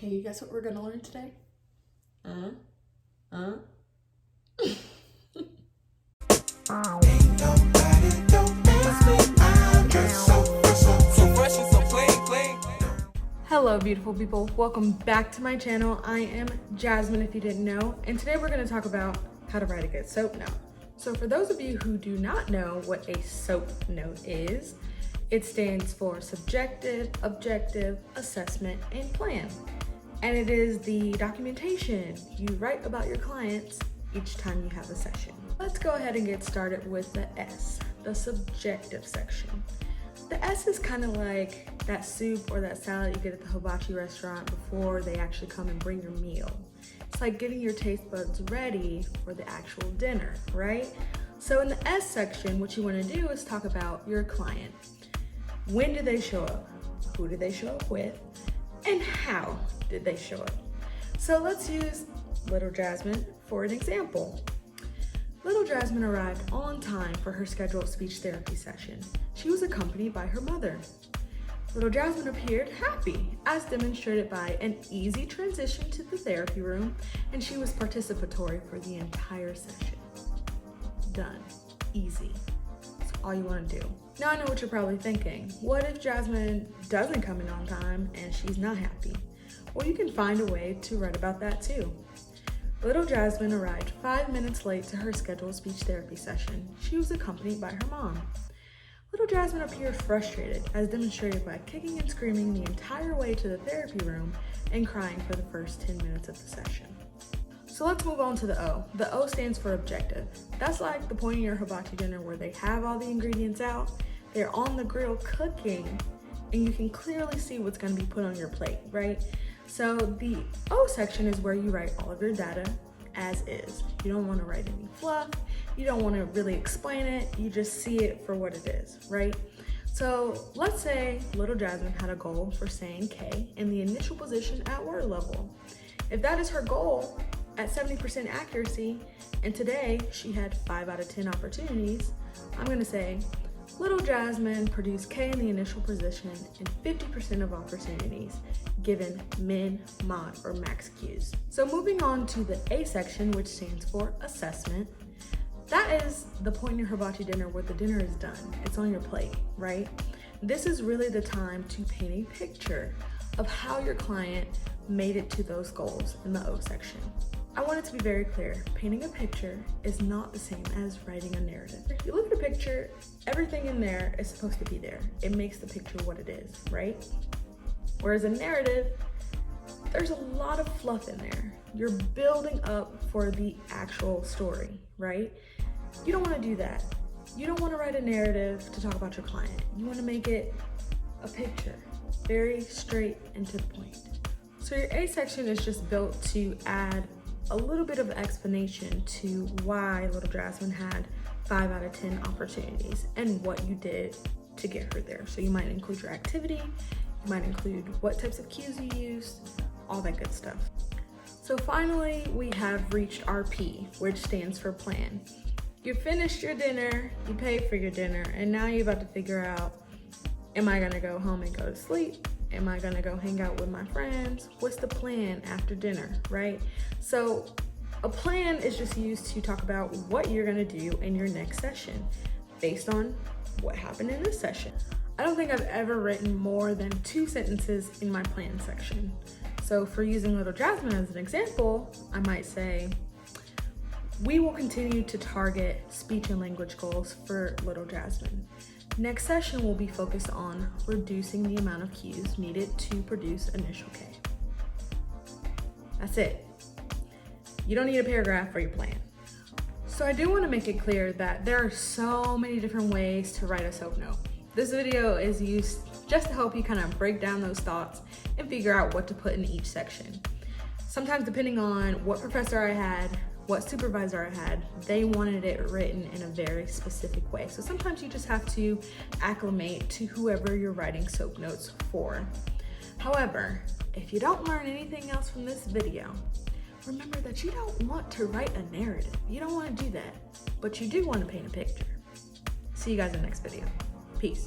Okay, you guess what we're gonna learn today? Hello beautiful people, welcome back to my channel. I am Jasmine if you didn't know, and today we're going to talk about how to write a good SOAP note. So for those of you who do not know what a SOAP note is, it stands for subjective, objective, assessment, and plan. And it is the documentation you write about your clients each time you have a session. Let's go ahead and get started with the S, the subjective section. The S is kind of like that soup or that salad you get at the hibachi restaurant before they actually come and bring your meal. It's like getting your taste buds ready for the actual dinner, right? So in the S section, what you want to do is talk about your client. When did they show up? Who did they show up with? And how did they show up? So let's use little Jasmine for an example. Little Jasmine arrived on time for her scheduled speech therapy session. She was accompanied by her mother. Little Jasmine appeared happy, as demonstrated by an easy transition to the therapy room, and she was participatory for the entire session. Done. Easy. That's all you want to do. Now I know what you're probably thinking. What if Jasmine doesn't come in on time and she's not happy? Well, you can find a way to write about that too. Little Jasmine arrived 5 minutes late to her scheduled speech therapy session. She was accompanied by her mom. Little Jasmine appeared frustrated, as demonstrated by kicking and screaming the entire way to the therapy room and crying for the first 10 minutes of the session. So let's move on to the O. The O stands for objective. That's like the point in your hibachi dinner where they have all the ingredients out, they're on the grill cooking, and you can clearly see what's going to be put on your plate, right? So the O section is where you write all of your data as is. You don't want to write any fluff. You don't want to really explain it. You just see it for what it is, right? So let's say little Jasmine had a goal for saying K in the initial position at word level. If that is her goal at 70% accuracy, and today she had 5 out of 10 opportunities, I'm going to say little Jasmine produced K in the initial position in 50% of opportunities, given min, mod, or max cues. So moving on to the A section, which stands for assessment. That is the point in your hibachi dinner where the dinner is done. It's on your plate, right? This is really the time to paint a picture of how your client made it to those goals in the O section. I want it to be very clear, painting a picture is not the same as writing a narrative. If you look at a picture, everything in there is supposed to be there. It makes the picture what it is, right? Whereas a narrative, there's a lot of fluff in there. You're building up for the actual story, right? You don't want to do that. You don't want to write a narrative to talk about your client. You want to make it a picture, very straight and to the point. So your A section is just built to add a little bit of explanation to why little Jasmine had 5 out of 10 opportunities and what you did to get her there. So you might include your activity, you might include what types of cues you used, all that good stuff. So finally, we have reached our P, which stands for plan. You finished your dinner, you paid for your dinner, and now you're about to figure out, am I gonna go home and go to sleep? Am I gonna go hang out with my friends? What's the plan after dinner, right? So a plan is just used to talk about what you're gonna do in your next session based on what happened in this session. I don't think I've ever written more than 2 sentences in my plan section. So for using little Jasmine as an example, I might say, we will continue to target speech and language goals for little Jasmine. Next session will be focused on reducing the amount of cues needed to produce initial K. That's it. You don't need a paragraph for your plan. So I do want to make it clear that there are so many different ways to write a SOAP note. This video is used just to help you kind of break down those thoughts and figure out what to put in each section. Sometimes depending on what professor I had, what supervisor I had, they wanted it written in a very specific way. So sometimes you just have to acclimate to whoever you're writing SOAP notes for. However, if you don't learn anything else from this video, remember that you don't want to write a narrative. You don't want to do that, but you do want to paint a picture. See you guys in the next video. Peace.